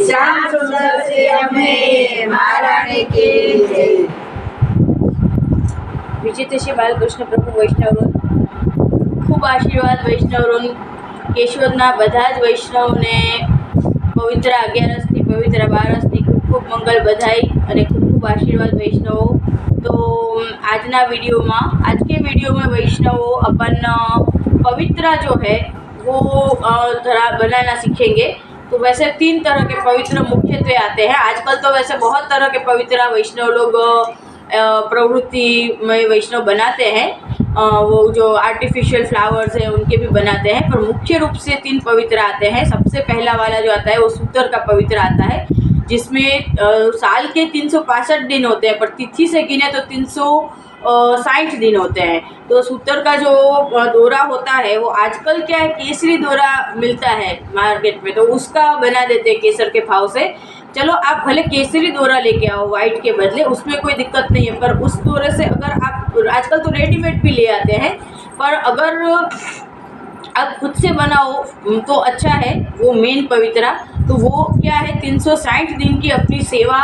श्याम सुंदर से हमें महाराणी की जय। विजेतेशी बालकृष्ण प्रभु वैष्णव खूब आशीर्वाद वैष्णव केशवदना बधा ज वैष्णवने पवित्र 11 થી पवित्र 12 ની खूब खूब मंगल बधाई और खूब खूब आशीर्वाद वैष्णवों। तो आजना वीडियो में आज के वीडियो में वैष्णवों अपन पवित्रा जो है वो जरा बनाना सीखेंगे। तो वैसे 3 तरह के पवित्र मुख्यत्वे आते हैं। आजकल तो वैसे बहुत तरह के पवित्र वैष्णव लोग प्रवृत्ति में वैष्णव बनाते हैं। वो जो आर्टिफिशियल फ्लावर्स हैं उनके भी बनाते हैं, पर मुख्य रूप से 3 पवित्र आते हैं। सबसे पहला वाला जो आता है वो सूतर का पवित्र आता है, जिसमें साल के 365 दिन होते हैं, पर तिथि से गिने तो 360 दिन होते हैं। तो सूतर का जो दोरा होता है वो आजकल क्या है, केसरी दोरा मिलता है मार्केट में, तो उसका बना देते हैं केसर के भाव से। चलो आप भले केसरी दोरा लेके आओ वाइट के बदले, उसमें कोई दिक्कत नहीं है, पर उस दोरे से अगर आप आजकल तो रेडीमेड भी ले आते हैं, पर अगर आप खुद से बनाओ तो अच्छा है। वो मेन पवित्रा तो वो क्या है, 360 दिन की अपनी सेवा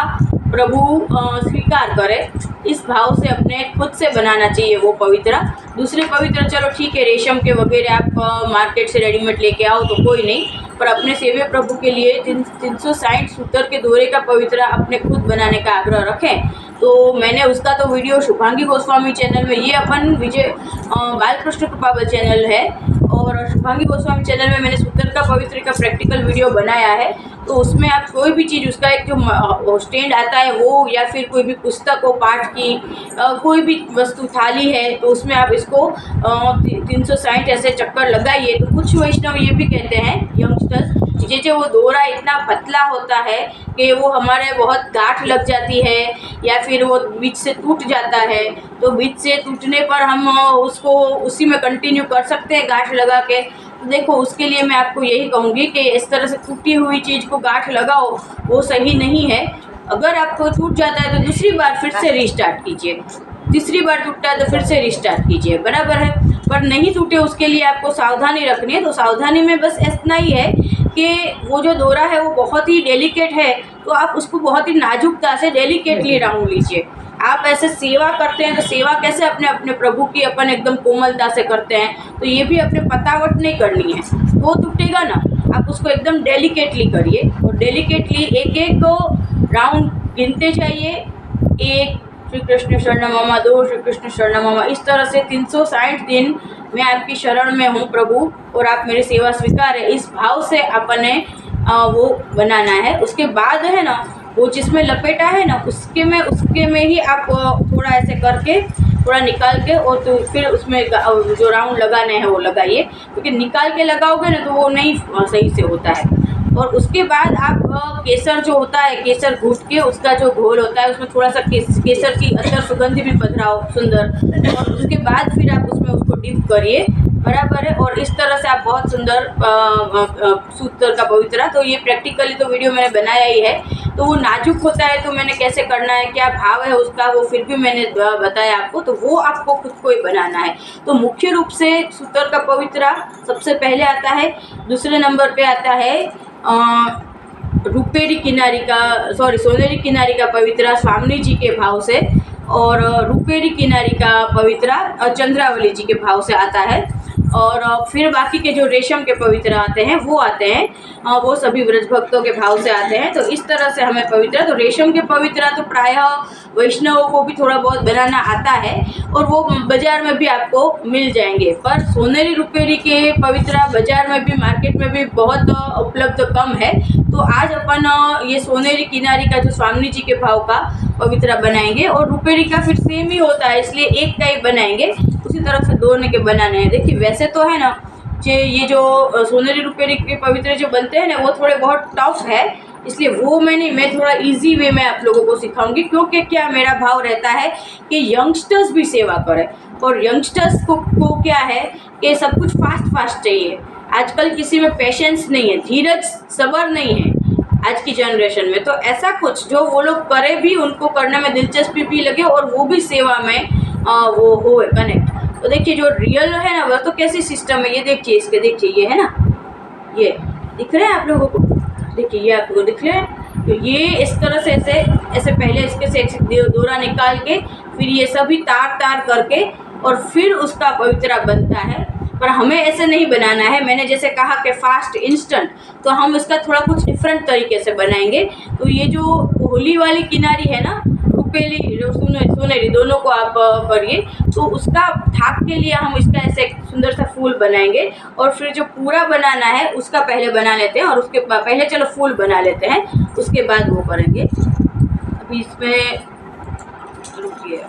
प्रभु स्वीकार करे, इस भाव से अपने खुद से बनाना चाहिए वो पवित्रा। दूसरे पवित्र चलो ठीक है, रेशम के वगैरह आप मार्केट से रेडीमेड लेके आओ तो कोई नहीं, पर अपने सेव्य प्रभु के लिए 360 सूतर के दोरे का पवित्रा अपने खुद बनाने का आग्रह रखें। तो मैंने उसका तो वीडियो शुभांगी गोस्वामी चैनल में, ये अपन विजय बालकृष्ण कृपाबल चैनल है, और शुभांगी गोस्वामी चैनल में मैंने सूतर का पवित्र का प्रैक्टिकल वीडियो बनाया है। तो उसमें आप कोई भी चीज़, उसका एक जो स्टैंड आता है वो, या फिर कोई भी पुस्तक हो पाठ की, कोई भी वस्तु थाली है, तो उसमें आप इसको 360 ऐसे चक्कर लगाइए। तो कुछ वैष्णव ये भी कहते हैं यंगस्टर्स, जैसे वो दोरा इतना पतला होता है कि वो हमारे बहुत गांठ लग जाती है, या फिर वो बीच से टूट जाता है। तो बीच से टूटने पर हम उसको उसी में कंटिन्यू कर सकते हैं गांठ लगा के। तो देखो, उसके लिए मैं आपको यही कहूँगी कि इस तरह से टूटी हुई चीज़ को गांठ लगाओ, वो सही नहीं है। अगर आपको टूट जाता है तो दूसरी बार फिर से रिस्टार्ट कीजिए, तीसरी बार टूटता है तो फिर से रिस्टार्ट कीजिए, बराबर है। पर नहीं टूटे उसके लिए आपको सावधानी रखनी है। तो सावधानी में बस इतना ही है कि वो जो दोरा है वो बहुत ही डेलिकेट है, तो आप उसको बहुत ही नाजुकता से डेलिकेटली राउंड लीजिए। आप ऐसे सेवा करते हैं तो सेवा कैसे अपने अपने प्रभु की अपन एकदम कोमलता से करते हैं, तो ये भी अपने पतावट नहीं करनी है, वो टूटेगा ना। आप उसको एकदम डेलिकेटली करिए, और डेलिकेटली एक एक राउंड गिनते जाइए। 1 श्री कृष्ण शरणम मम, 2 श्री कृष्ण शरणम मम, इस तरह से 360 दिन मैं आपकी शरण में हूँ प्रभु, और आप मेरी सेवा स्वीकार है, इस भाव से अपने वो बनाना है। उसके बाद है ना, वो जिसमें लपेटा है ना, उसके में ही आप थोड़ा ऐसे करके थोड़ा निकाल के, और तो फिर उसमें जो राउंड लगाने हैं वो लगाइए, क्योंकि निकाल के लगाओगे ना तो वो नहीं सही से होता है। और उसके बाद आप केसर जो होता है, केसर घूट के उसका जो घोल होता है, उसमें थोड़ा सा केसर की अंदर सुगंध भी पधराओ सुंदर, और उसके बाद फिर आप उसमें उसको डिप करिए, बराबर है। और इस तरह से आप बहुत सुंदर सूतर का पवित्रा, तो ये प्रैक्टिकली तो वीडियो मैंने बनाया ही है। तो वो नाजुक होता है, तो मैंने कैसे करना है, क्या भाव है उसका, वो फिर भी मैंने बताया आपको, तो वो आपको खुद को ही बनाना है। तो मुख्य रूप से सूतर का पवित्रा सबसे पहले आता है। दूसरे नंबर पे आता है रुपेरी किनारी का, सोनेरी किनारी का पवित्रा स्वामी जी के भाव से, और रुपेरी किनारी का पवित्रा चंद्रावली जी के भाव से आता है। और फिर बाकी के जो रेशम के पवित्र आते हैं वो आते हैं, वो सभी व्रज भक्तों के भाव से आते हैं। तो इस तरह से हमें पवित्र, तो रेशम के पवित्र तो प्रायः वैष्णवों को भी थोड़ा बहुत बनाना आता है, और वो बाजार में भी आपको मिल जाएंगे। पर सोनेरी रुपेरी के पवित्र बाजार में भी, मार्केट में भी बहुत उपलब्ध कम है। तो आज अपन ये सोनेरी किनारी का जो स्वामी जी के भाव का पवित्र बनाएंगे, और रुपेरी का फिर सेम ही होता है, इसलिए एक का ही बनाएंगे। उसी तरह से दोनों के बनाने हैं। देखिए वैसे तो है ना, ये जो सोनेरी रुपेरी के पवित्र जो बनते हैं ना, वो थोड़े बहुत टफ है, इसलिए वो मैं थोड़ा इजी वे में आप लोगों को सिखाऊंगी। क्योंकि क्या मेरा भाव रहता है कि यंगस्टर्स भी सेवा करें, और यंगस्टर्स को क्या है कि सब कुछ फास्ट चाहिए। आजकल किसी में पेशेंस नहीं है, धीरज सब्र नहीं है आज की जनरेशन में। तो ऐसा कुछ जो वो लोग करे भी, उनको करने में दिलचस्पी भी लगे, और वो भी सेवा में वो हो कनेक्ट। तो देखिए जो रियल है ना, वह तो कैसी सिस्टम है, ये देखिए, इसके देखिए ये है ना, ये दिख रहे हैं आप लोगों को? देखिए ये आपको दिख रहे हैं। तो ये इस तरह से ऐसे ऐसे पहले इसके से एक डोरा निकाल के फिर ये सभी तार तार करके और फिर उसका पवित्रा बनता है। पर हमें ऐसे नहीं बनाना है। मैंने जैसे कहा कि फास्ट इंस्टेंट, तो हम इसका थोड़ा कुछ डिफरेंट तरीके से बनाएंगे। तो ये जो होली वाली किनारी है ना, रुपेली जो सुनहरी दोनों को आप करिए, तो उसका थाक के लिए हम इसका ऐसे एक सुंदर सा फूल बनाएंगे और फिर जो पूरा बनाना है उसका पहले बना लेते हैं और उसके पहले चलो फूल बना लेते हैं, उसके बाद वो करेंगे। अभी इसमें रुकिए,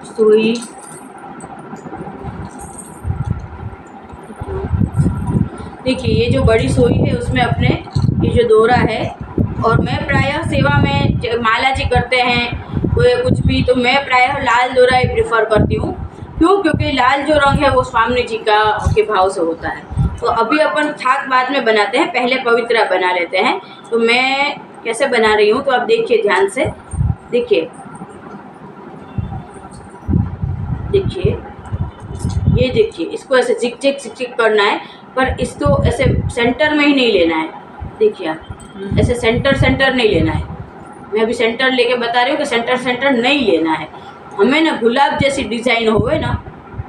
सुई देखिए, ये जो बड़ी सुई है उसमें अपने ये जो डोरा है, और मैं प्रायः सेवा में माला जी करते हैं कोई कुछ भी, तो मैं प्रायः लाल डोरा ही प्रेफर करती हूँ। क्यों? क्योंकि लाल जो रंग है वो स्वामी जी का के भाव से होता है। तो अभी अपन थाक बाद में बनाते हैं, पहले पवित्रा बना लेते हैं। तो मैं कैसे बना रही हूँ तो आप देखिए ध्यान से, देखिए देखिए ये देखिए, इसको ऐसे झिक करना है, पर इसको ऐसे सेंटर में ही नहीं लेना है। देखिए आप ऐसे सेंटर नहीं लेना है। मैं अभी सेंटर लेके बता रही हूँ कि सेंटर नहीं लेना है। हमें ना गुलाब जैसी डिज़ाइन होवे ना,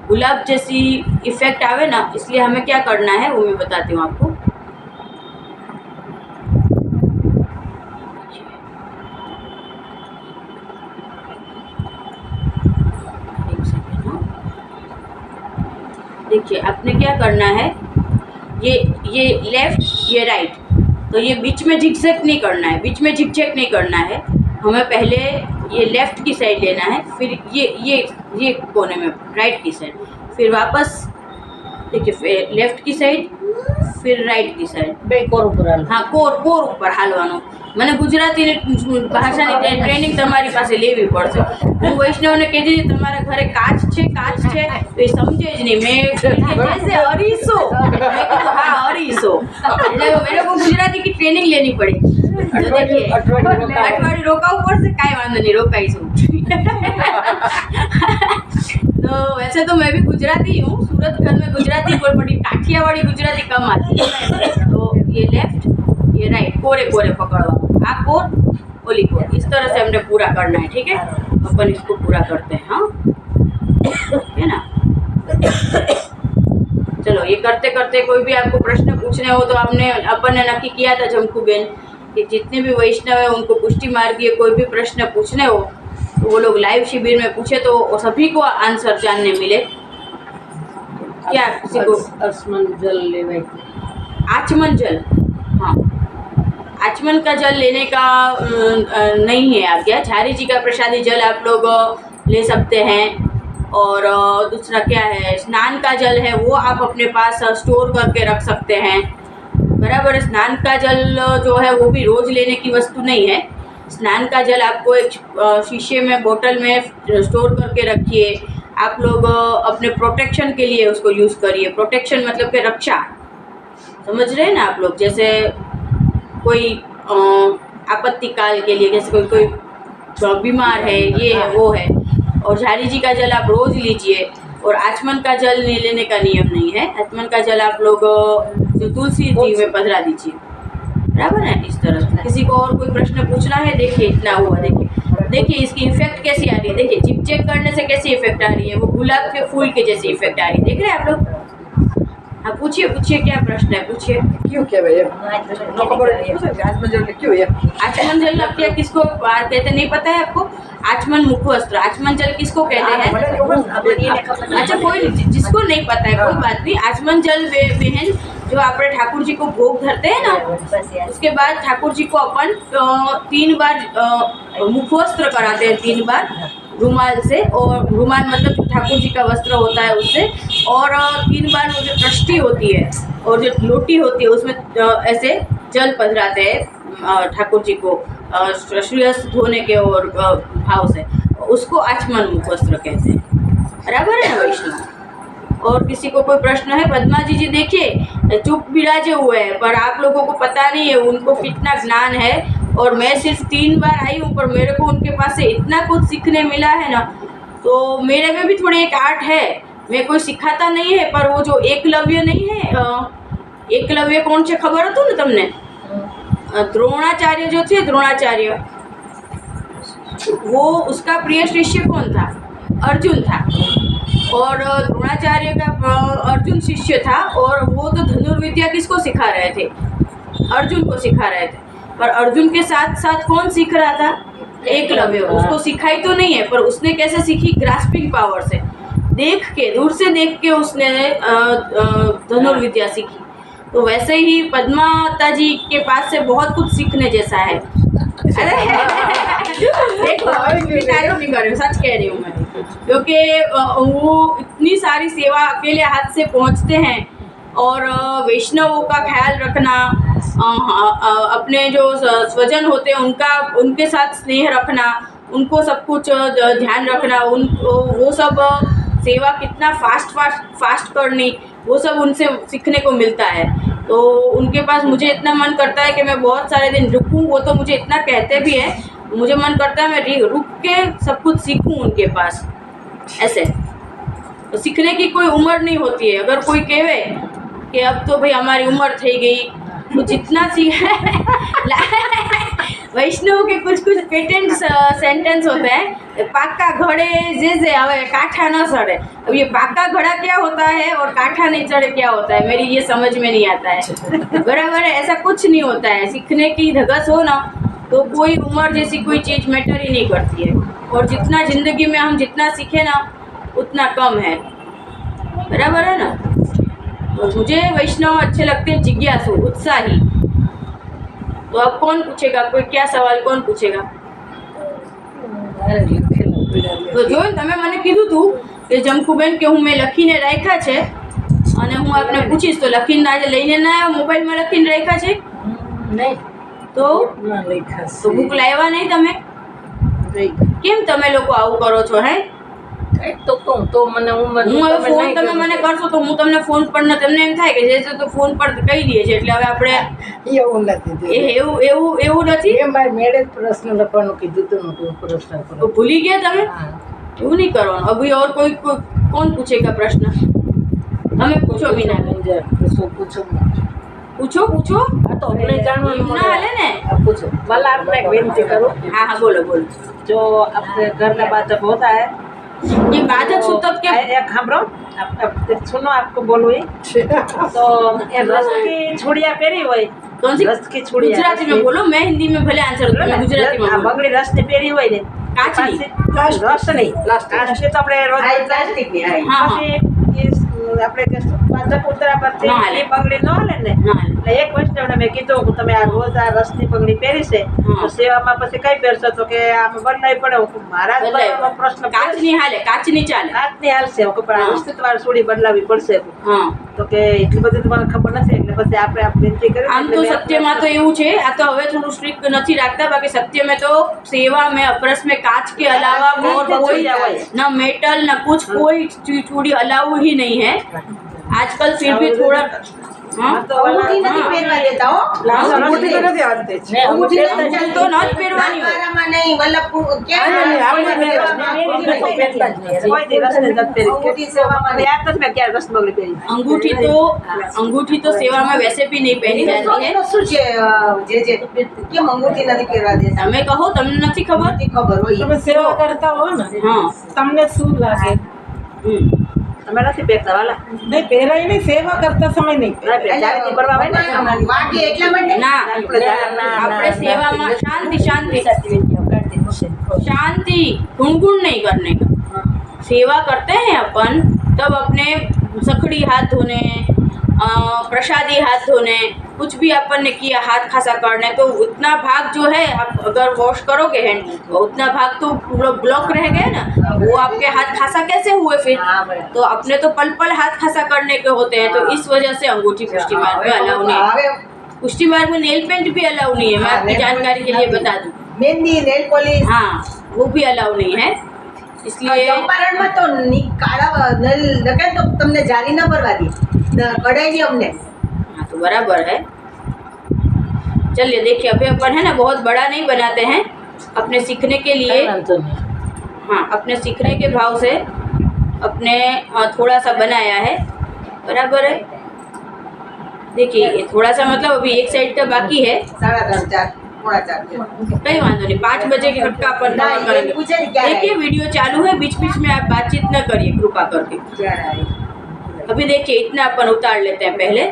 गुलाब जैसी इफेक्ट आवे ना, इसलिए हमें क्या करना है वो मैं बताती हूँ आपको। देखिए आपने क्या करना है, ये लेफ्ट ये राइट, तो ये बीच में झिकझैक नहीं करना है, बीच में झिकझैक नहीं करना है। हमें पहले ये लेफ़्ट की साइड लेना है, फिर ये कोने में राइट की साइड, फिर वापस देखिए फिर लेफ़्ट की साइड, फिर राइट की साइड। हाँ, कोर ઉપર હાલવાનો। મને ગુજરાતી ભાષાની ટ્રેનિંગ તમારી પાસે લેવી પડશે। હું વૈષ્ણવને કહેતી હતી તમારા ઘરે કાચ છે તો એ સમજે જ નહીં। મેં જैसे अरीसो, मैं कहा हाँ अरीसो, मेरे को गुजराती की ट्रेनिंग लेनी पड़ी। तो देखिए अठवाडिયું રોકાવું પડશે, કાંઈ વાંધો નહીં, રોકાઈશું। तो वैसे तो मैं भी गुजराती हूँ, सूरत घर में गुजराती बोल पड़ी, काठियावाड़ी गुजराती कम आती है। तो ये लेफ्ट ये राइट, कोरे पकड़ो, आप कोर ओली कोर, इस तरह से हमने पूरा करना है। ठीक है, अपन इसको पूरा करते हैं। हाँ, है ना। चलो ये करते करते कोई भी आपको प्रश्न पूछने हो तो अपन ने नक्की किया था झमकू बेन कि जितने भी वैष्णव है उनको पुष्टि मार्गीय कोई भी प्रश्न पूछने हो तो वो लोग लाइव शिविर में पूछे तो सभी को आंसर जानने मिले। क्या किसी को आचमन जल लेने, आचमन जल, हाँ आचमन का जल लेने का नहीं है आज्ञा। झारी जी का प्रसादी जल आप लोग ले सकते हैं। और दूसरा क्या है, स्नान का जल है वो आप अपने पास स्टोर करके रख सकते हैं। बराबर, स्नान का जल जो है वो भी रोज़ लेने की वस्तु नहीं है। स्नान का जल आपको एक शीशे में बोतल में स्टोर करके रखिए। आप लोग अपने प्रोटेक्शन के लिए उसको यूज़ करिए। प्रोटेक्शन मतलब कि रक्षा, समझ रहे हैं ना आप लोग। जैसे कोई आपत्ति काल के लिए, जैसे कोई बीमार है, ये है वो है। और झारी जी का जल आप रोज़ लीजिए। और आचमन का जल लेने का नियम नहीं है। आचमन का जल आप लोग जो तुलसी जी में पधरा दीजिए। बराबर है। इस तरह से किसी को और कोई प्रश्न पूछना है, देखिए इतना हुआ। देखिए इसकी इफेक्ट कैसी आ रही है, देखिए चिपचेक करने से कैसी इफेक्ट आ रही है, वो गुलाब के फूल के जैसी इफेक्ट आ रही है। देख रहे हैं आप लोग। हाँ पूछिए क्या प्रश्न है, पूछिए। क्यों क्या भैया आचमन जल क्यों है? आचमन जल अब क्या किसको कहते नहीं पता है आपको? आचमन मुखवस्त्र, आचमन जल किसको कहते हैं? अच्छा कोई जिसको नहीं पता है कोई बात नहीं। आचमन जल बहन जो अपने ठाकुर जी को भोग धरते हैं ना, उसके बाद ठाकुर जी को अपन 3 बार मुखवस्त्र कराते हैं, 3 बार रुमाल से। और रुमाल मतलब ठाकुर जी का वस्त्र होता है उससे। और 3 बार वो जो दृष्टि होती है और जो लोटी होती है उसमें ऐसे जल पधराते हैं ठाकुर जी को श्रेयस धोने के और भाव से। उसको आचमन मुखवस्त्र कहते हैं। बराबर है ना वैष्णव। और किसी को कोई प्रश्न है? पद्मा जी देखिए चुप बिराजे हुए हैं, पर आप लोगों को पता नहीं है उनको कितना ज्ञान है। और मैं सिर्फ 3 बार आई हूँ, पर मेरे को उनके पास से इतना कुछ सीखने मिला है ना। तो मेरे में भी थोड़ी एक आर्ट है, मैं कोई सिखाता नहीं है, पर वो जो एकलव्य नहीं है, एकलव्य कौन છે ખબર હતું ને તમને? द्रोणाचार्य जो थे, द्रोणाचार्य, वो उसका प्रिय शिष्य कौन था? अर्जुन था। और द्रोणाचार्य का अर्जुन शिष्य था, और वो तो धनुर्विद्या किसको सिखा रहे थे? अर्जुन को सिखा रहे थे। पर अर्जुन के साथ साथ कौन सीख रहा था? एकलव्य। उसको सिखाई तो नहीं है, पर उसने कैसे सीखी? ग्रास्पिंग पावर से, देख के, दूर से देख के उसने धनुर्विद्या सीखी। तो वैसे ही पद्मावती जी के पास से बहुत कुछ सीखने जैसा है। देखो, तारीफ नहीं कर रही हूँ, सच कह रही हूँ मैं, क्योंकि वो इतनी सारी सेवा अकेले हाथ से पहुँचते हैं। और वैष्णवों का ख्याल रखना, अपने जो स्वजन होते हैं उनके साथ स्नेह रखना, उनको सब कुछ ध्यान रखना, वो सब सेवा कितना फास्ट करनी, वो सब उनसे सीखने को मिलता है। तो उनके पास मुझे इतना मन करता है कि मैं बहुत सारे दिन रुकूं। वो तो मुझे इतना कहते भी है, मुझे मन करता है मैं रुक के सब कुछ सीखूं उनके पास। ऐसे तो सीखने की कोई उम्र नहीं होती है। अगर कोई कहे कि अब तो भाई हमारी उम्र थी गई, तो जितना सीख वैष्णव के कुछ पेटेंट सेंटेंस होते हैं, पाका घड़े जे हवे काठा न सड़े। अब ये पाका घड़ा क्या होता है और काठा नहीं चढ़े क्या होता है, मेरी ये समझ में नहीं आता है। बराबर है, ऐसा कुछ नहीं होता है। सीखने की धगस हो ना, तो कोई उम्र जैसी कोई चीज़ मैटर ही नहीं करती है। और जितना ज़िंदगी में हम जितना सीखे ना, उतना कम है। बराबर है ना? तो मुझे वैष्णव अच्छे लगते हैं, जिज्ञासु, उत्साही। तो अब कौन पूछेगा? कोई क्या सवाल कौन पूछेगा? તો જો તમે મને કીધું હતું કે જમકુબેન કે હું મેં લખીને રાખ્યા છે, અને હું આપને પૂછીશ તો લખીને આજે લઈને ના આવ્યા? મોબાઈલમાં લખીને રાખ્યા છે? નહીં તો ના લખ્યા તો બુક લાવ્યા નહીં તમે? કેમ તમે લોકો આવું કરો છો? હે, તો કહું તો મને ઉંમર હું હવે ફોન તમે મને કરશો તો હું તમને ફોન પર ન, તમને એમ થાય કે જે તો ફોન પર કહી દઈએ છે, એટલે હવે આપણે એવું નથી એવું નથી. એ મારી મેળે જ પ્રશ્ન લખવાનું કીધું હતું ને તું પ્રશ્ન તો ભૂલી ગયા તમે? હા એવું નહીં કરવાનું. અભી और कोई कौन पूछेगा प्रश्न? તમે પૂછો બીના. શું પૂછું પૂછો હા તો અમને જાણવાનું ના હાલે ને. પૂછો ભલા આપણે એક વિનંતી કરું हाँ बोलो. जो अपने घर का बातक होता है ये बाधक सूतक के एक हमरो सुनो आपको बोलूँ तो ये रस की छुड़िया पेरी हुई कौन सी? रस की छुड़िया गुजराती में बोलो, मैं हिंदी में भले आंसर दूँ, मैं गुजराती में बोलूं. बगड़ी रस ने पेरी हुई ने કાચની? રસ નહીં કાચ તો આપણે રોજ પ્લાસ્ટિકની આવી. હા આપણે પાછા કૂતરા પરથી ના હાલે. એ બંગડી ન હાલે ને ના હાલે. એટલે એક વૈષ્ણવને મેં કીધું કે તમે આ રોજ આ રસની બંગડી પહેરી છે હા. તો સેવામાં પછી કઈ પહેરશો તો કે આમાં બદલાવી પડે હું કહું, મારા જ બદલાવી બદલવાનો પ્રશ્ન કાચની હાલે, કાચની ચાલે. કાચની હાલશે હું કહું, પણ આ હા. રસથી તમારે સોડી બદલાવી પડશે હા, તો કે એટલી બધી તમારે ખબર નથી એટલે પછી આપણે આ વિનંતી કરી આમ તો સત્યમાં તો એવું છે, આ તો હવે થોડું સ્ટ્રિક્ટ નથી રાખતા, बाकी सत्य में तो सेवा में अपरस में कांच के अलावा और कोई ना मेटल ना कुछ कोई चूड़ी अलाउ ही नहीं है आजकल. फिर भी थोड़ा हाँ અંગૂઠી નથી પહેરવા દેતા હો. અંગૂઠી તો નથી હાલતી જ. ને અંગૂઠી અંગૂઠી નથી તો ન જ પહેરવાની હોય. દ્વારામાં નહીં, વલ્લભપુર ક્યાંય હા, નહીં. આપણે કોઈ દી રસ નથી પહેરી. અંગૂઠી સેવામાં મને યાદ નથી મેં ક્યારે રસ બંગડી પહેરી. अंगूठी तो सेवा में वैसे भी नहीं पहनी जाती है. એનો શું છે જે કેમ અંગૂઠી નથી પહેરવા દેતા? તમે કહો, તમને નથી ખબર? નથી ખબર હોય. તમે સેવા કરતા હો ને हाँ તમને શું લાગે? તમે નથી પહેરતા વાલા? નહીં પહેરાય નહીં, સેવા કરતા સમય નહીં જ્યારે ભરવા હોય ને વાગે એટલા માટે ना ना, अपने ना, सेवा में शांति गुनगुन नहीं करने का. सेवा करते हैं अपन तब अपने सखड़ी हाथ धोने, प्रसादी हाथ धोने, कुछ भी अपन ने किया हाथ खासा करने, तो उतना भाग जो है आप अगर वॉश करोगे हैंड तो उतना भाग तो ब्लॉक रह गए ना, वो आपके हाथ खासा कैसे हुए फिर? तो अपने तो पल पल हाथ खासा करने के होते हैं, तो इस वजह से अंगूठी पुष्टि मार्ग में अलाउ नहीं है. હવે पुष्टि मार्ग में नेल पेंट भी अलाउ नहीं है, मैं आपकी जानकारी के लिए बता दूं. મહેંદી, નેલ પોલિશ, हाँ वो भी अलाउ नहीं है, इसलिए ચંપારણમાં તો કાળા નલ લગાય તો તમને જારી ના ભરવા દે, કઢાઈ દે અમને. हाँ तो बराबर है. चलिए देखिए, अभी अपन है ना बहुत बड़ा नहीं बनाते हैं, अपने सीखने के लिए, हाँ अपने सीखने के भाव से अपने थोड़ा सा बनाया है, बराबर है। देखिए ये थोड़ा सा मतलब अभी एक साइड का बाकी है। 3:30 4 પોણા 4 कहीं वांधो नहीं, 5 बजे के खटका अपन ना, कवर ये करेंगे। पूछे नहीं क्या देखिए है। वीडियो चालू है, बीच बीच में आप बातचीत न करिए कृपा करके। अभी देखिए इतना अपन उतार लेते हैं पहले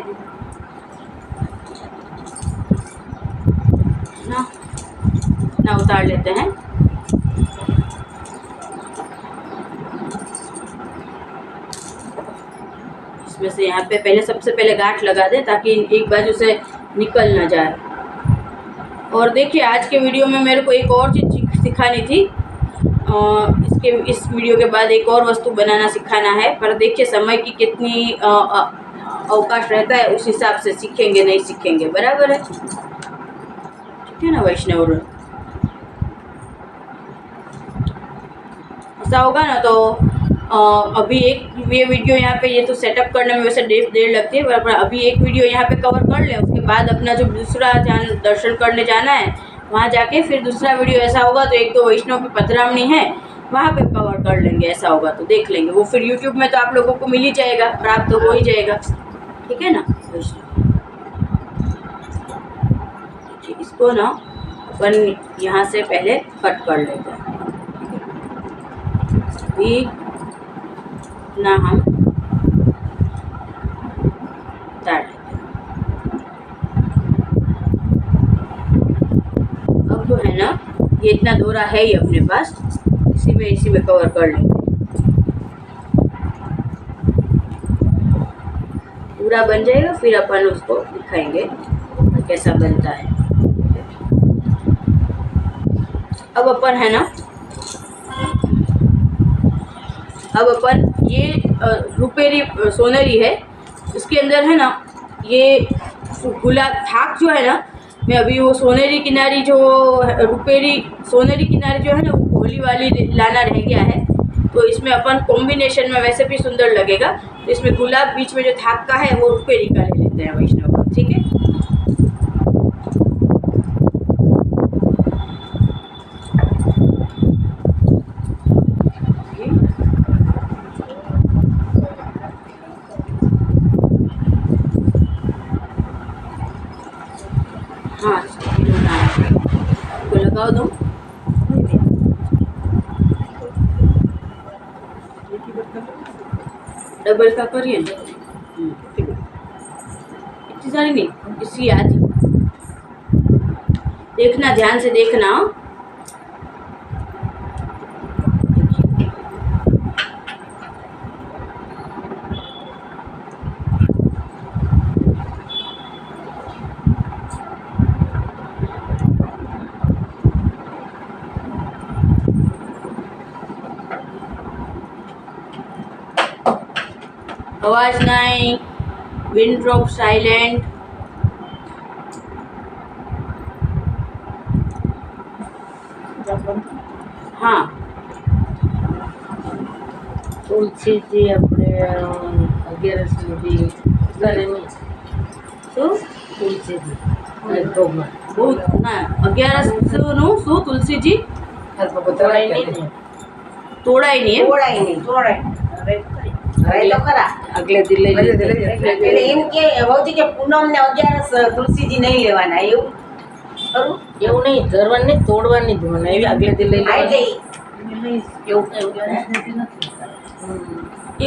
ना उतार लेते हैं। इसमें से यहाँ पे पहले सबसे पहले गांठ लगा दे ताकि एक बाजू से निकल ना जाए। और देखिए आज के वीडियो में मेरे को एक और चीज़ सिखानी थी। इस वीडियो के बाद एक और वस्तु बनाना सिखाना है, पर देखिए समय की कितनी अवकाश रहता है, उस हिसाब से सीखेंगे नहीं सीखेंगे, बराबर है। ठीक है ना वैष्णव, ऐसा होगा ना तो अभी एक ये वीडियो यहाँ पे, ये तो सेटअप करने में वैसे देर लगती है, पर अभी एक वीडियो यहाँ पे कवर कर लें, उसके बाद अपना जो दूसरा दर्शन करने जाना है वहाँ जाके फिर दूसरा वीडियो ऐसा होगा तो एक तो वैष्णव की पधरामणी है वहाँ पे कवर कर लेंगे, ऐसा होगा तो देख लेंगे। वो फिर यूट्यूब में तो आप लोगों को मिल ही जाएगा, प्राप्त तो हो ही जाएगा, ठीक है ना वैष्णव। इसको ना अपन यहाँ से पहले कट कर लेते हैं, भी ना हम उतार लेते हैं। अब जो है ना ये इतना दोरा है ही अपने पास, इसी में कवर कर लेंगे। पूरा बन जाएगा फिर अपन उसको दिखाएंगे कैसा बनता है। अब अपन है ना, अब अपन ये रुपेरी सोनेरी है, इसके अंदर है ना ये गुलाब थाक जो है ना, मैं अभी वो सोनेरी किनारी जो रुपेरी सोनेरी किनारी जो है ना वो गोली वाली लाना रह गया है, तो इसमें अपन कॉम्बिनेशन में वैसे भी सुंदर लगेगा, तो इसमें गुलाब बीच में जो थाक का है वो रुपेरी का ले लेते हैं वैष्णव, ठीक है। हाँ लगाओ दो, डबल का करिए ना, इतनी सारी नहीं, इसी आधी देखना, ध्यान से देखना। आवाज नहीं, विंड ड्रॉप साइलेंट। हाँ तुलसीजी अपने 11 સુધી ઘરેની શું તુલસીજી ભોગમાં બહુ ના 11નું શું તુલસીજી તોડાઈ નહીં તોડાય નહીં એમ? તોડાય નહીં. હવે તો ખરા. આગલે દી લઈ એટલે એમ કે ભૌજી કે પૂનમ ને 11 તુલસીજી નહીં લેવાના, એવું ખરું? એવું નહીં ધરવાની નહીં તોડવાની જ મને એવી આગલે દી લઈ હા, એટલે એવું કઈ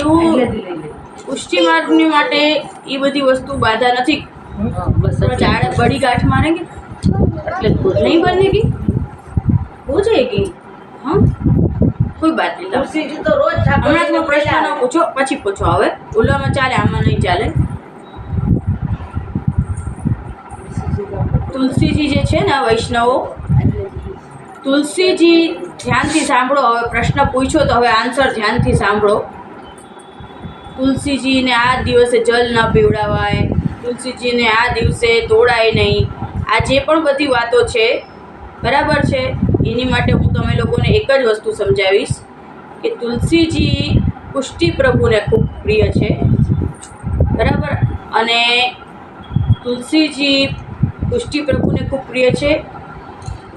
એવું પુષ્ટિ માર્ગની માટે એ બધી વસ્તુ બાધા નથી। બસ ઝાડ बड़ी गांठ मारेंगे એટલે नहीं बनेगी, हो जाएगी। हाँ कोई बात नहीं। તુલસીજી તો રોજ હમણાં તમે પ્રશ્ન ઠાકોરજીને ન પૂછો, પછી પૂછો। હવે ઓલામાં ચાલે, આમાં નહીં ચાલે। તુલસીજી જે છે ને વૈષ્ણવો, તુલસીજી ધ્યાનથી સાંભળો। હવે પ્રશ્ન પૂછ્યો તો હવે આન્સર ધ્યાનથી સાંભળો। તુલસીજીને આ દિવસે જલ ન પીવડાવાય, તુલસીજીને આ દિવસે તોડાય નહીં, આ જે પણ બધી વાતો છે બરાબર છે, એની માટે હું તમે લોકોને એક જ વસ્તુ સમજાવીશ કે તુલસીજી પુષ્ટિ પ્રભુને ખૂબ પ્રિય છે, બરાબર। અને તુલસીજી પુષ્ટિ પ્રભુને ખૂબ પ્રિય છે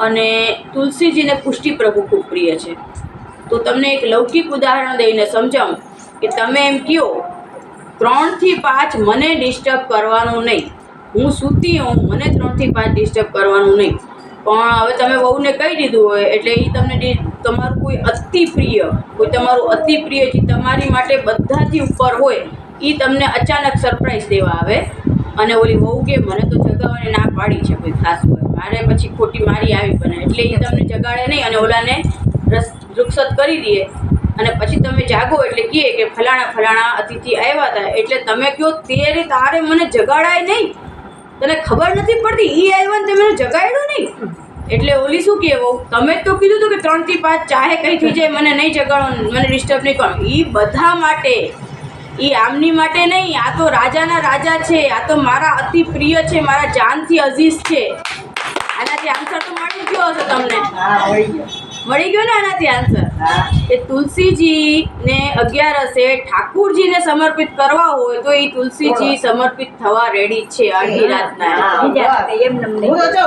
અને તુલસીજીને પુષ્ટિ પ્રભુ ખૂબ પ્રિય છે। તો તમને એક લૌકિક ઉદાહરણ દઈને સમજાવું કે તમે એમ કહો 3 થી 5 મને ડિસ્ટર્બ કરવાનું નહીં, હું સૂતી હોઉં મને 3 થી 5 ડિસ્ટર્બ કરવાનું નહીં. પણ હવે તમે વહુને કહી દીધું હોય એટલે એ તમને તમારું કોઈ તમારું અતિ પ્રિય જે તમારી માટે બધાથી ઉપર હોય એ તમને અચાનક સરપ્રાઈઝ દેવા આવે અને ઓલી વહુ કે મને તો જગાવવાની ના પાડી છે કોઈ ખાસ હોય, મારે પછી ખોટી મારી આવી બને એટલે એ તમને જગાડે નહીં અને ઓલાને રૂખસત કરી દે અને પછી તમે જાગો એટલે કહે કે ફલાણા અતિથિ આવ્યા હતા એટલે તમે કહો તારે મને જગાડાય નહીં, તને ખબર નથી પડતી એ આવ્યા ને તમે મને જગાડ્યો નહીં. એટલે ઓલી શું કહેવું, તમે તો કીધું હતું કે 3 થી 5 ચાહે કંઈ થઈ જાય મને નહીં જગાડો, મને ડિસ્ટર્બ નહીં કરો. એ બધા માટે, એ આમની માટે નહીં, આ તો રાજાના રાજા છે, આ તો મારા અતિ પ્રિય છે, મારા જાનથી અઝીઝ છે. આનાથી આન્સર તો મળી ગયો હશે તમને? મળી ગયો ને આનાથી આન્સર કે તુલસીજીને 11 ઠાકુરજીને સમર્પિત કરવા હોય તો એ તુલસીજી સમર્પિત થવા રેડી છે અડધી રાતના. હું તો જો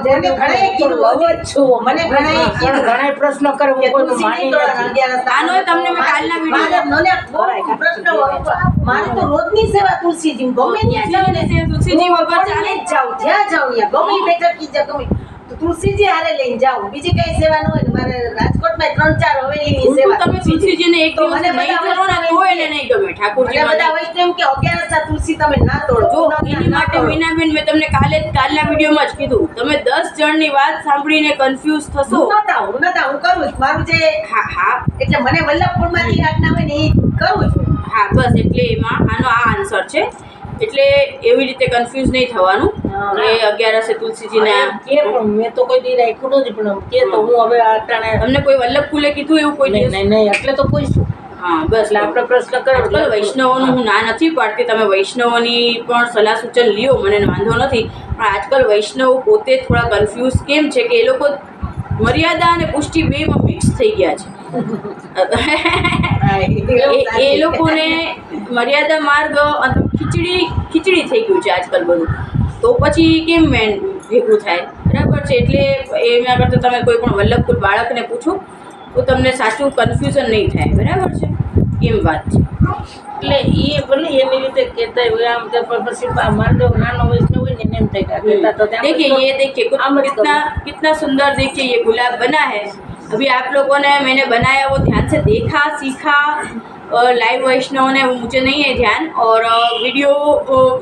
જેને ઘણાએ કીધું મને ઘણાએ કીધું ઘણા પ્રશ્નો કરે હું કોઈનું માની નથી. આનો તમને મેં કાલના વિડીયો મને બહુ પ્રશ્ન મારે તો રોજની સેવા તુલસીજી ગમે ત્યાં તુલસીજી વગર ચાલે જ જાઉં, જ્યાં જાઉં ત્યાં ગમે બેઠક કી ગમે તો તુલસીજી હારે લઈને જાઉં, બીજી કઈ સેવા ન હોય ને મારે રાજકોટમાં 3-4 હવેલીની સેવા. તમે તુલસીજીને એક તો દિવસ મને નહીં બધા કરો ને તો એને નહીં ગમે. ઠાકોરજી મને બધા વૈષ્ણવ કે 11 તુલસી તમે ના તોડો. જો એની માટે મીનાબેન મેં તમને કાલના વિડીયોમાં જ કીધું, તમે 10 જણની વાત સાંભળીને કન્ફ્યુઝ થશો. હું કરું છું મારું જે હા એટલે મને વલ્લભપુરમાંથી આજ્ઞા હોય ને એ કરું છું. હા બસ એટલે એમાં આનો આ આન્સર છે. એટલે એવી રીતે કન્ફ્યુઝ નહીં થવાનું કે 11 તુલસીજીના કે પણ મેં તો કોઈ દી રાખ્યું નથી પણ કે તો હું હવે આટાણે તમને કોઈ વલ્લભ કુલે કીધું એવું કોઈ દિવસ? નહીં એટલે તો કોઈ શું. હા બસ એટલે આપણે પ્રશ્ન કરો આજકાલ વૈષ્ણવોનું હું ના નથી પાડતી, તમે વૈષ્ણવોની પણ સલાહ સૂચન લ્યો, મને વાંધો નથી. પણ આજકાલ વૈષ્ણવ પોતે થોડા કન્ફ્યુઝ કેમ છે કે એ લોકો મર્યાદા અને પુષ્ટિ બેમાં મિક્સ થઈ ગયા છે. એ લોકોને મર્યાદા માર્ગ ખીચડી થઈ ગયું છે આજકાલ બધું, તો પછી કેમ ભેગું થાય? બરાબર છે. એટલે એના કરતાં તમે કોઈ પણ વલ્લભકુલ બાળકને પૂછો તો તમને સાચું કન્ફ્યુઝન નહીં થાય. બરાબર છે, એમ વાત છે. એટલે એ ભલે એની રીતે કહેતા હોય આમ તો પણ પછી માનદેવ નાનો વૈષ્ણવ હોય ને એમ થાય કે કહેતા તો ત્યાં देखिए कितना सुंदर देखिए ये गुलाब बना है. अभी आप लोगों ने मैंने बनाया वो ध्यान से देखा सीखा. लाइव वैष्णव ने मुझे नहीं है ध्यान. और वीडियो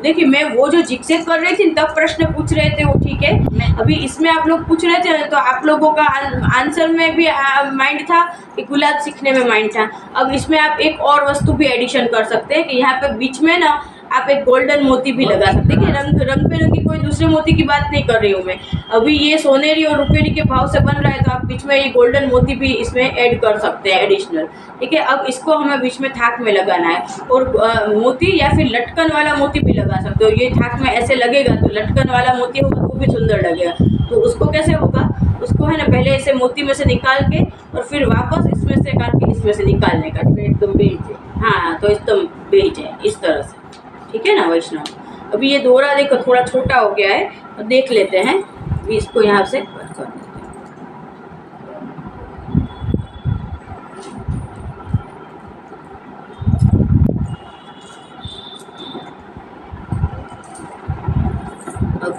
देखिए मैं वो जो जिक्सेट कर रही थी तब प्रश्न पूछ रहे थे वो ठीक है. अभी इसमें आप लोग पूछ रहे थे तो आप लोगों का आंसर में भी माइंड था कि गुलाब सीखने में माइंड था. अब इसमें आप एक और वस्तु भी एडिशन कर सकते हैं कि यहाँ पे बीच में ना आप एक गोल्डन मोती भी लगा सकते हैं. कि रंग बिरंगी कोई दूसरे मोती की बात नहीं कर रही हूँ मैं. अभी ये सोनेरी और रुपेरी के भाव से बन रहा है तो आप बीच में ये गोल्डन मोती भी इसमें ऐड कर सकते हैं एडिशनल. ठीक है. अब इसको हमें बीच में थाक में लगाना है और मोती या फिर लटकन वाला मोती भी लगा सकते हो. ये थाक में ऐसे लगेगा तो लटकन वाला मोती होगा तो भी सुंदर लगेगा. तो उसको कैसे होगा, उसको है ना पहले ऐसे मोती में से निकाल के और फिर वापस इसमें से काट के इसमें से निकालने का. एकदम बेच है. हाँ तो एकदम बेच है इस तरह से. ठीक है ना वैष्णव. अभी ये दोरा देखो थोड़ा छोटा हो गया है, तो देख लेते हैं. अभी इसको यहाँ से कट कर देते हैं. अब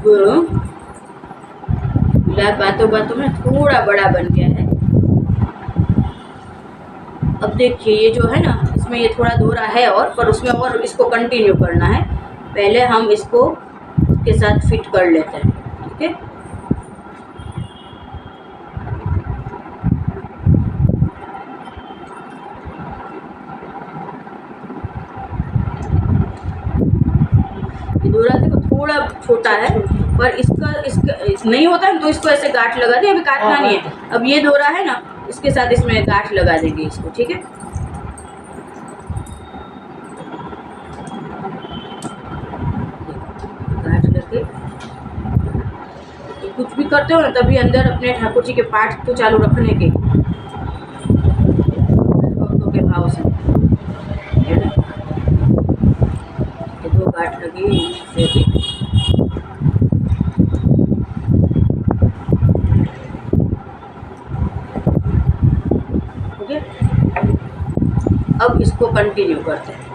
गुलाब बातों में थोड़ा बड़ा बन गया है. अब देखिए ये जो है ना इसमें ये थोड़ा दोरा है और पर उसमें और इसको कंटिन्यू करना है. पहले हम इसको के साथ फिट कर लेते हैं. ठीक है. ये दोरा देखो थोड़ा छोटा है पर इसका नहीं होता है तो इसको ऐसे गांठ लगा दें. अभी काटना नहीं है. अब ये दोरा है ना इसके साथ इसमें गांठ लगा देंगे इसको. ठीक है. गांठ लगे कुछ भी करते हो ना तभी अंदर अपने ठाकुर जी के पाठ तो चालू रखने के भक्तों के भाव से. ये 2 गांठ लगी से भी. अब इसको कंटिन्यू करते हैं।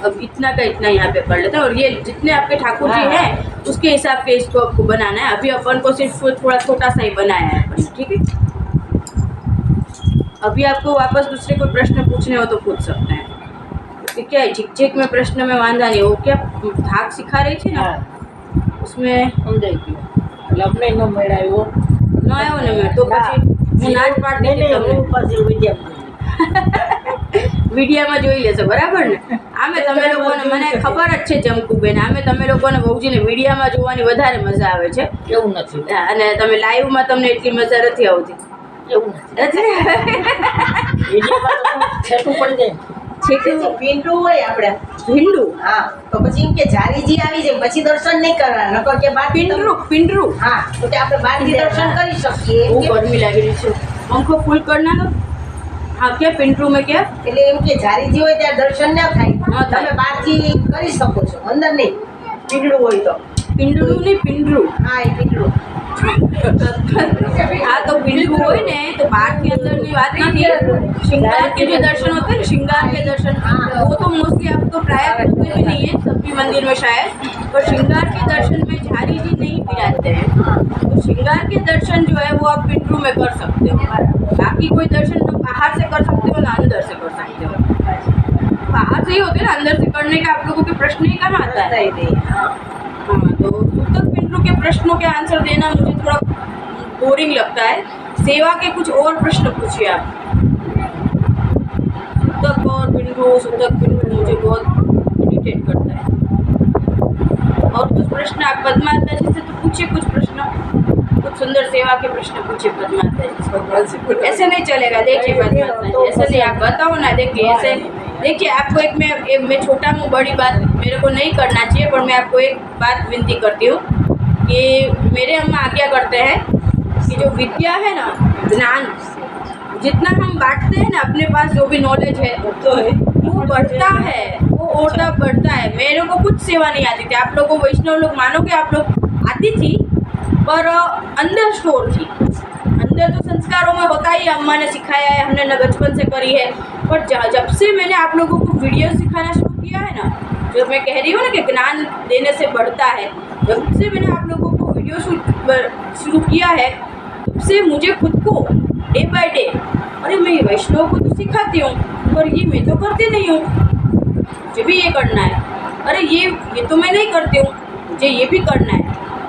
अब इतना का इतना यहाँ पे कर लेते हैं, और ये जितने आपके ठाकुर जी हैं उसके हिसाब के इसको आपको बनाना है। अभी अपन को सिर्फ थोड़ा छोटा सा ही बनाया है अपन, ठीक है। अभी आपको वापस दूसरे कोई प्रश्न पूछने हो तो पूछ सकते हैं। तो क्या है झिकझिक में प्रश्न में वांधा नहीं हो, क्या धाक सिखा रही थी ना उसमें સમજાઈ ગયું એટલે અમને ન મળાયો ન આવ્યો ને મેં તો પછી હું ના જ પાડતી હતી તમને પછી વિદ્યા વિડીયામાં જોઈ લેશો, બરાબર ને? આમે તમે લોકોને મને ખબર જ છે જમકુબેન, આમે તમે લોકોને વહુજીને વિડીયામાં જોવાની વધારે મજા આવે છે, એવું નથી અને તમે લાઈવમાં તમને એટલી મજા નથી આવતી. એવું નથી વિદ્યામાં તો છેટું પડી જાય છેટું પિંડું હોય આપણે ભીંડું, હા તો પછી એમ કે જારીજી આવી જાય પછી દર્શન નહીં કરવાના, નકર કે બાર પિંડરું. હા તો કે આપણે બહારથી દર્શન કરી શકીએ એમ બહુ કે. गर्मी लग रही है, हमको फुल करना तो हाँ क्या पिंटरू में क्या એટલે એમ કે જારીજી હોય ત્યાં દર્શન ન થાય, ન થાય. તમે બહારથી કરી શકો છો, અંદર નહીં. પીંડળું હોય તો पिंडरू नहीं पिंडरू હા એ પીંડળું. हाँ तो पिंडरू हो ने तो बाहर के अंदर की बात नहीं थी, श्रृंगार के जो दर्शन होते हैं ना, श्रृंगार के दर्शन वो तो मोस्टली आप तो प्राय होते भी नहीं है सभी मंदिर में शायद, पर श्रृंगार के दर्शन में झारी जी नहीं पिराते हैं। तो श्रृंगार के दर्शन जो है वो आप पिंडरू में कर सकते हो, बाकी कोई दर्शन ना बाहर से कर सकते हो ना अंदर से कर सकते हो। बाहर से ही होते हैं ना, अंदर से करने का आप लोगों के प्रश्न ही कहाँ आता है। નહીં, નહીં. हाँ तो सूतक पिंडरू के प्रश्नों के आंसर देना मुझे थोड़ा बोरिंग लगता है, सेवा के कुछ और प्रश्न पूछिए आप। सूतक पिंडरू मुझे बहुत इरिटेट करता है। और कुछ प्रश्न आप पद्मावती जी से तो पूछिए, कुछ प्रश्न कुछ सुंदर सेवा के प्रश्न पूछिए पद्मावती जी से। ऐसे नहीं चलेगा, देखिए पद्मावती जी ऐसे नहीं, आप बताओ ना, देखिए ऐसे देखिए आपको एक मैं छोटा हूँ, बड़ी बात मेरे को नहीं करना चाहिए, पर मैं आपको एक बात विनती करती हूँ कि मेरे अम्मा आज्ञा करते हैं कि जो विद्या है ना, ज्ञान जितना हम बांटते हैं ना, अपने पास जो भी नॉलेज है तो वो बढ़ता है, वो और बढ़ता है। मेरे को कुछ सेवा नहीं आती थी, आप लोगों वैष्णव लोग मानोगे आप लोग आती थी, पर अंदर स्टोर थी, अंदर तो संस्कारों में होता ही, अम्मा ने सिखाया है, हमने बचपन से करी है। पर जब से मैंने आप लोगों को वीडियो सिखाना शुरू किया है ना, जो मैं कह रही हूँ ना कि ज्ञान देने से बढ़ता है, जब से मैंने आप लोगों को वीडियो शुरू किया है, तब से मुझे खुद को डे बाय डे, अरे मैं वैष्णव को तो सिखाती हूँ पर ये मैं तो करती नहीं हूँ, मुझे भी ये करना है, अरे ये तो मैं नहीं करती हूँ, मुझे ये भी करना है।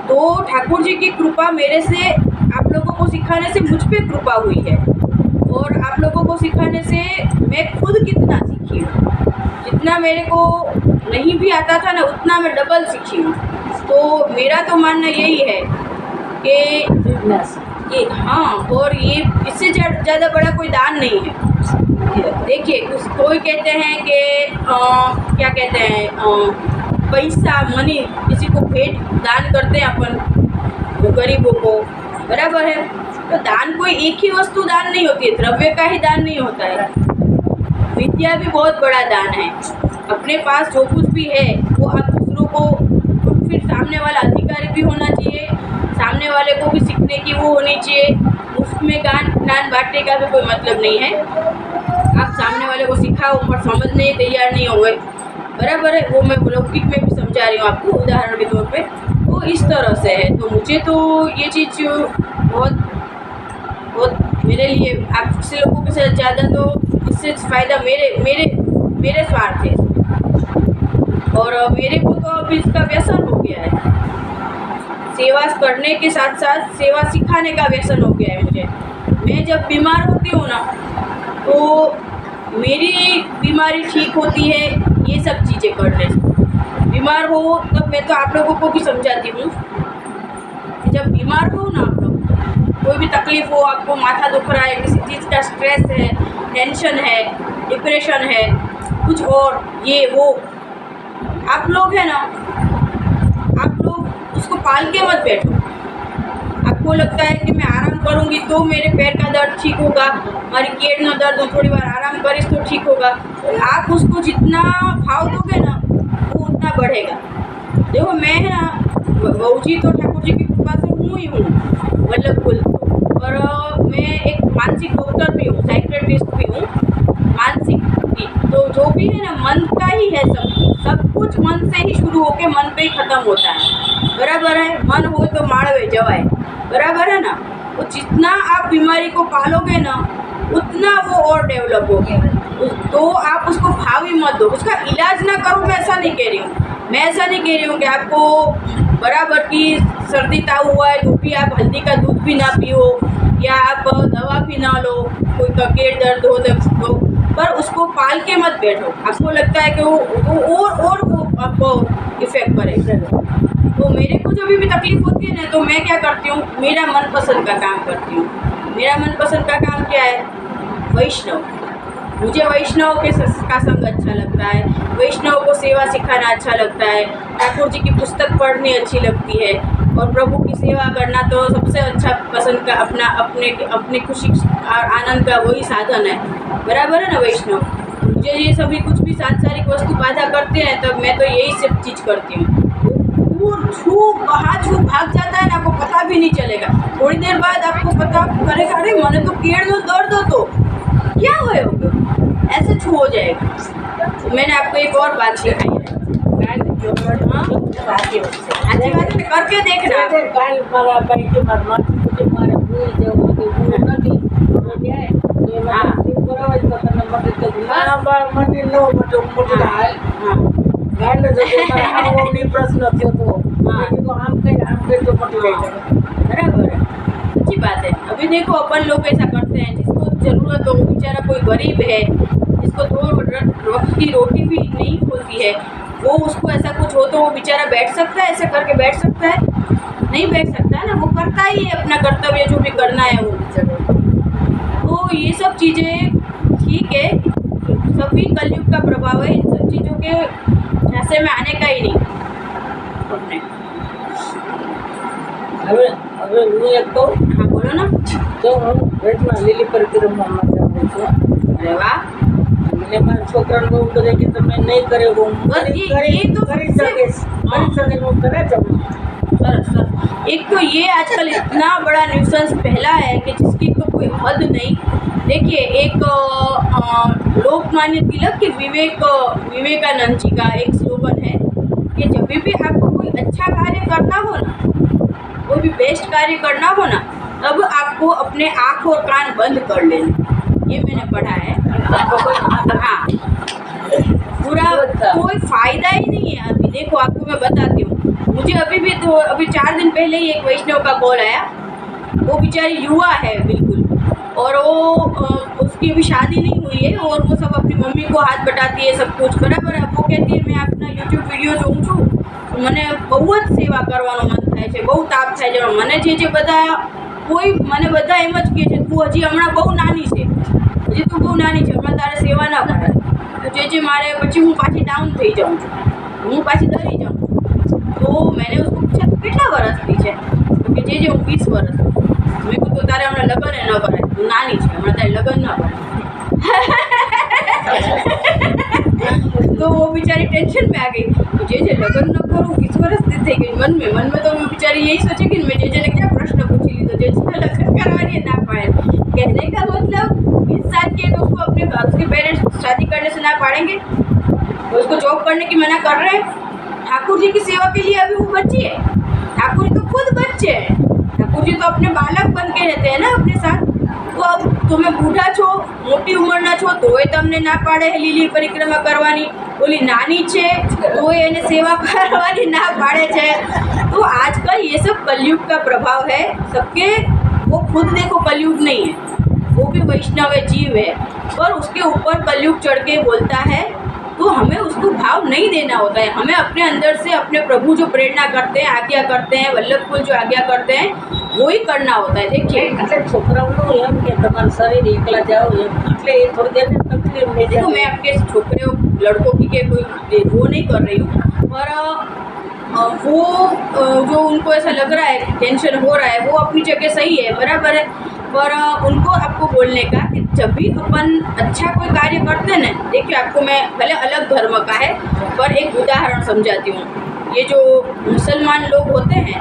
तो ठाकुर जी की कृपा मेरे से आप लोगों को सिखाने से मुझ पे कृपा हुई है, और आप लोगों को सिखाने से मैं खुद कितना सीखी हूँ, जितना मेरे को नहीं भी आता था ना उतना मैं डबल सीखी हूँ। तो मेरा तो मानना यही है कि ये हाँ, और ये इससे ज़्यादा बड़ा कोई दान नहीं है। देखिए कोई कहते हैं कि क्या कहते हैं पैसा मनी किसी को भेंट दान करते हैं अपन गरीबों को, बराबर है। तो दान कोई एक ही वस्तु दान नहीं होती है, द्रव्य का ही दान नहीं होता है, विद्या भी बहुत बड़ा दान है। अपने पास जो कुछ भी है वो आप दूसरों को, फिर सामने वाला अधिकारी भी होना चाहिए, सामने वाले को भी सीखने की वो होनी चाहिए। मुफ्त में ज्ञान बांटने का भी कोई मतलब नहीं है। आप सामने वाले को सिखाओ पर समझने तैयार नहीं हुए, बराबर है। वो मैं लौकिक में भी समझा रही हूँ आपको उदाहरण के तौर पे, वो इस तरह से है। तो मुझे तो ये चीज़ बहुत बहुत मेरे लिए आपसे लोगों के साथ ज़्यादा तो इससे फ़ायदा मेरे स्वार्थ है, और मेरे को तो अब इसका व्यसन हो गया है, सेवा करने के साथ साथ सेवा सिखाने का व्यसन हो गया है मुझे। मैं जब बीमार होती हूँ ना तो मेरी बीमारी ठीक होती है ये सब चीज़ें करने से। बीमार हो तब मैं तो आप लोगों को भी समझाती हूँ, जब बीमार हो ना आप लोग, कोई भी तकलीफ़ हो, आपको माथा दुख रहा है, किसी चीज़ का स्ट्रेस है, टेंशन है, डिप्रेशन है, कुछ और ये वो, आप लोग है ना, आप लोग उसको पाल के मत बैठो। आपको लगता है कि मैं आराम करूँगी तो मेरे पैर का दर्द ठीक होगा, हमारी केड़ ना दर्द हो, थोड़ी बार आराम करीस तो ठीक होगा। आप उसको जितना भाव दोगे ना वो उतना बढ़ेगा। देखो मैं है ना, बहू जी तो ठाकुर जी की कृपा से हूँ ही हूँ, मतलब कुल, और मैं एक मानसिक डॉक्टर भी हूँ, साइकियाट्रिस्ट भी हूँ, मानसिक ही है सब कुछ मन से ही शुरू होके मन पे ही खत्म होता है, बराबर है। मन हो तो माड़वे जवाए, बराबर है ना। तो जितना आप बीमारी को पालोगे ना उतना वो और डेवलप होगी। तो आप उसको भावी मत दो, उसका इलाज ना करो। मैं ऐसा नहीं कह रही हूँ, मैं ऐसा नहीं कह रही हूँ कि आपको बराबर की सर्दी ताव हुआ है तो भी आप हल्दी का दूध भी ना पियो या आप दवा भी ना लो, कोई का पेट दर्द हो तो, पर उसको पाल के मत बैठो। आपको लगता है कि वो वो आपको इफेक्ट करेगा। तो मेरे को जो भी तकलीफ होती है ना तो मैं क्या करती हूँ, मेरा मनपसंद का काम करती हूँ। मेरा मनपसंद का काम क्या है? वैष्णव। मुझे वैष्णव का संग अच्छा लगता है, वैष्णव को सेवा सिखाना अच्छा लगता है, ठाकुर जी की पुस्तक पढ़नी अच्छी लगती है और प्रभु की सेवा करना तो सबसे अच्छा पसंद का अपने खुशी और आनंद का वही साधन है, बराबर है ना वैष्णव। मुझे ये सभी कुछ भी सांसारिक वस्तु बाधा करते हैं तब मैं तो यही सब चीज़ करती हूँ। छू भाग जाता है ना, आपको पता भी नहीं चलेगा। थोड़ी देर बाद आपको पता करेगा, अरे मैंने तो केड़ दो दर्द हो तो क्या हुए हो, ऐसे छू हो जाएगा। तो मैंने आपको एक और बात सिखाई है, अच्छी बात है, करके देखना। बराबर है, अच्छी बात है। अभी देखो अपन लोग ऐसा करते हैं, जिसको ज़रूरत हो, बेचारा कोई गरीब है जिसको 2 वक्त की रोटी भी नहीं होती है, वो उसको ऐसा कुछ हो तो वो बेचारा बैठ सकता है, ऐसे करके बैठ सकता है? नहीं बैठ सकता है ना, वो करता ही है अपना कर्तव्य जो भी करना है वो। तो ये सब चीज़ें ठीक है, सभी कलयुग का प्रभाव है, इन सब चीज़ों के झांसे में आने का ही नहीं अपने। હવે હું એક કહું, हाँ बोलो ना। તો હું ભેટમાં લીલી પરિક્રમામાં જાઉં છું अरे वाह, એટલે મારા છોકરાને બહુ કહે કે તમે નહીં કરે હું बस ये तो કરી सबसे શકે હું કરે જાઉં। सर एक तो ये आजकल इतना बड़ा न्यूसेंस फैला है कि जिसकी तो कोई हद नहीं। देखिए एक लोकमान्य तिलक के विवेकानंद जी का एक स्लोगन है कि जब भी आपको कोई अच्छा कार्य करना हो ना, कोई भी बेस्ट कार्य करना हो ना, तब आपको अपने आँख और कान बंद कर लेना। ये मैंने पढ़ा है। हाँ, पूरा कोई फायदा ही नहीं है। अभी देखो आपको मैं बताती हूँ, मुझे अभी 4 दिन पहले ही एक वैष्णव का कॉल आया। वो बेचारी युवा है बिल्कुल, और वो उसकी अभी शादी नहीं हुई है और वो सब अपनी मम्मी को हाथ बटाती है, सब कुछ बराबर है। वो कहती है मैं अपना यूट्यूब वीडियो જોઉં છું, મને બહુ જ સેવા કરવાનો મન થાય છે, બહુ તાપ થાય છે। મને જે બધા બધા એમ જ કહે છે તું હજી હમણાં બહુ નાની છે, હજી તું બહુ નાની છે, હમણાં તારે સેવા ના કરાય। તો જે મારે પછી હું પાછી डाउन થઈ જાઉં છું, હું પાછી ડરી જાઉં છું। तो मैंने उसको पूछा तू કેટલા વર્ષની છે? તો કે જે હું 20 વર્ષ। મેં કીધું તો તારે હમણાં લગ્ન ન કરાય, તું નાની છે, હમણાં તારે લગ્ન ન કરાય। तो वो बेचारी टेंशन में आ गई। मुझे जे लगन न करूँ 20 वर्ष થઈ ગઈ। मन में तो मैं बेचारी यही सोचे कि मैं जे ने क्या प्रश्न पूछी ली, तो जे लगन करवानी ना पाए। कहने का मतलब 20 साल की है तो उसके पेरेंट्स शादी करने से ना पाड़ेंगे, उसको जॉब करने की मना कर रहे हैं। ठाकुर जी की सेवा के लिए अभी वो बच्ची है, ठाकुर जी तो खुद बच्चे हैं, ठाकुर जी तो अपने बालक बन के रहते हैं ना अपने साथ। तो अब तुम्हें बूढ़ा छो, मोटी उम्र छो तो तमने ना पाड़े લીલી પરિક્રમા करवानी, बोली नानी छे तो એને सेवा करवानी ना पाड़े छे। तो आजकल ये सब कलयुग का प्रभाव है सबके। वो खुद देखो कलयुग नहीं है, वो भी वैष्णव है, जीव है, पर उसके ऊपर कलयुग चढ़ के बोलता है तो हमें उसको भाव नहीं देना होता है। हमें अपने अंदर से अपने प्रभु जो प्रेरणा करते हैं, आज्ञा करते हैं, वल्लभ कुल जो आज्ञा करते हैं वो ही करना होता है। देखिए એટલે છોકરાઓનું એમ કે તમારું શરીર એકલા જાઓ એમ, એટલે એ થોડી દેર તકલીફ નહીં देखो मैं आपके छोकरे लड़कों की के कोई वो नहीं कर रही हूँ, पर वो जो उनको ऐसा लग रहा है टेंशन हो रहा है वो अपनी जगह सही है, बराबर है। पर उनको आपको बोलने का कि जब भी अपन अच्छा कोई कार्य करते हैं ना, देखिए आपको मैं भले अलग धर्म का है पर एक उदाहरण समझाती हूँ। ये जो मुसलमान लोग होते हैं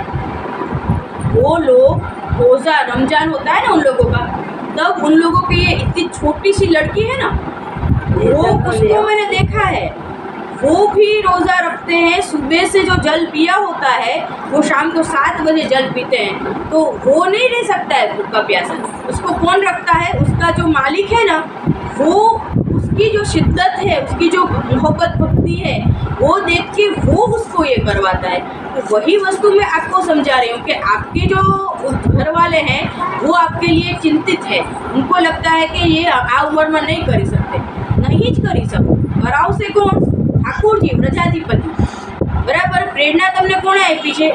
वो लोग रोज़ा रमजान होता है ना उन लोगों का, तब उन लोगों की ये इतनी छोटी सी लड़की है ना, वो उसको मैंने देखा है, वो भी रोज़ा रखते हैं। सुबह से जो जल पिया होता है वो शाम को 7 बजे जल पीते हैं, तो वो नहीं रह सकता है भूखा प्यासा। उसको कौन रखता है? उसका जो मालिक है ना, वो उसकी जो शिद्दत है, उसकी जो मोहब्बत भक्ति है, वो देख के वो उसको ये करवाता है। तो वही वस्तु मैं आपको समझा रही हूँ कि आपके जो घर वाले हैं वो आपके लिए चिंतित है। उनको लगता है कि ये आ उम्र में नहीं कर सकते, नहीं ज કરી શકો। કરાવ છે કોણ? ઠાકોરજી, પ્રજાધિપતિ। બરાબર, પ્રેરણા તમને કોણે આપી છે?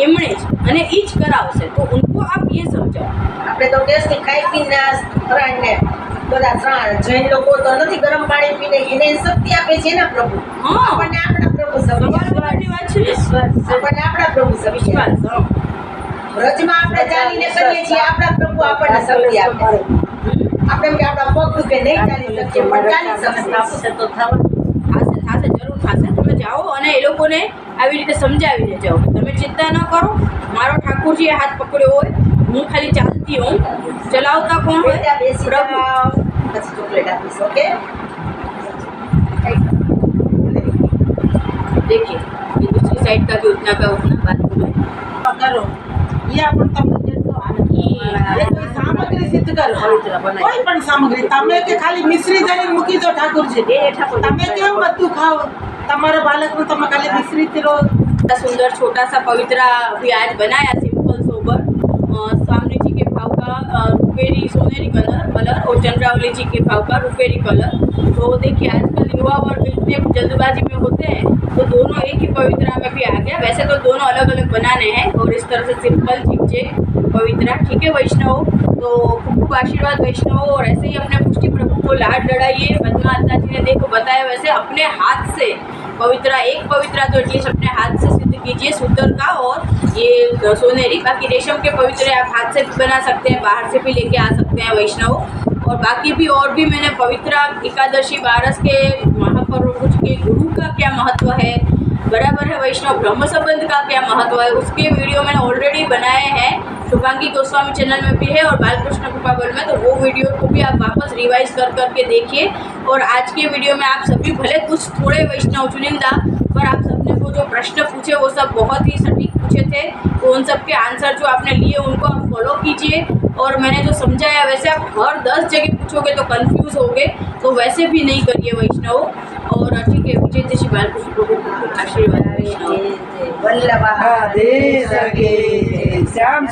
એમણે જ, અને એ જ કરાવશે। તો ઉनको आप ये समझाओ। આપણે તો ટેસ્ટી ખાઈ પીને ત્રણને બધા જૈન લોકો તો નથી ગરમ પાણી પીને, એને શક્તિ આપે છે ને પ્રભુ। હા, આપણને આપણા પ્રભુ સવાલ શક્તિ વાળાની વાત છે ને, આપણને આપણા પ્રભુ શક્તિ વિશ્વાસ। હા, વ્રજમાં આપણે ચાલીને કરીએ છીએ, આપણા પ્રભુ આપણને શક્તિ આપે છે। આપણે એમ કે આપણા પગ દુખે નહીં ચાલી શકીએ, પણ ચાલી શકીએ તો થવા થાશે થાશે, જરૂર થાશે। તમે જાઓ અને એ લોકોને આવી રીતે સમજાવીને જાઓ કે તમે ચિંતા ન કરો, મારો ઠાકોરજીએ હાથ પકડ્યો હોય, હું ખાલી ચાલતી હોઉં, ચલાવતા કોણ હોય? ત્યાં બેસી પ્રભુ। જાઓ, પછી ચોકલેટ આપીશ, ઓકે? देखिए, ये दूसरी साइड का भी उतना का उतना बाथरूम है। કરો એ આપણને તમને કેટલો આનંદ એ કોઈ સામગ્રી સિદ્ધ કરો, કોઈ પણ સામગ્રી તમે કે ખાલી મિશ્રી કરીને મૂકી દો ઠાકોરજી, તમે કેમ બધું ખાઓ? તમારા બાળકનું તમે ખાલી મિશ્રી કરો। सुंदर छोटा सा पवित्रा अभी आज बनाया, सिंपल सोबर। स्वामी जी के भाव का रुपेरी सोनेरी कलर और चंद्रावली जी के भाव का रुपेरी कलर। तो देखिए, आजकल युवा वर्ग इतने जल्दबाजी में होते हैं, तो दोनों एक ही पवित्रा में भी आ गया। वैसे तो दोनों अलग अलग बनाने हैं, और इस तरह से सिंपल झिकझिक पवित्रा। ठीक है वैष्णव, तो खूब खूब आशीर्वाद वैष्णव, और ऐसे ही अपने पुष्टि प्रभु को लाड लड़ाइए। पद्माता जी ने देखो बताया, वैसे अपने हाथ से पवित्रा, एक पवित्रा तो एटलीस्ट अपने हाथ से सिद्ध कीजिए, सूतर का और ये सोनेरी। बाकी रेशम के पवित्रे आप हाथ से भी बना सकते हैं, बाहर से भी लेके आ सकते हैं वैष्णव। और बाकी भी और भी मैंने पवित्रा, एकादशी, बारस के महापर्व, कुछ के गुरु का क्या महत्व है, बराबर है वैष्णव, ब्रह्म संबंध का क्या महत्व है, उसके वीडियो मैंने ऑलरेडी बनाए हैं। शुभांगी गोस्वामी चैनल में भी है और बालकृष्ण कृपा बल में, तो वो वीडियो को भी आप वापस रिवाइज कर करके देखिए। और आज के वीडियो में आप सभी भले कुछ थोड़े वैष्णव चुनिंदा, पर आप सबने वो जो प्रश्न पूछे वो सब बहुत ही सटीक पूछे थे, तो उन सब के आंसर जो आपने लिए उनको आप फॉलो कीजिए। और मैंने जो समझाया वैसे आप हर 10 जगह पूछोगे तो कंफ्यूज होगे, तो वैसे भी नहीं करिए वैष्णव। और ठीक है, विजय श्री बालकृष्ण प्रभु को आशीर्वाद वैष्णव। વલ્લભા રાધે સગે શ્યામ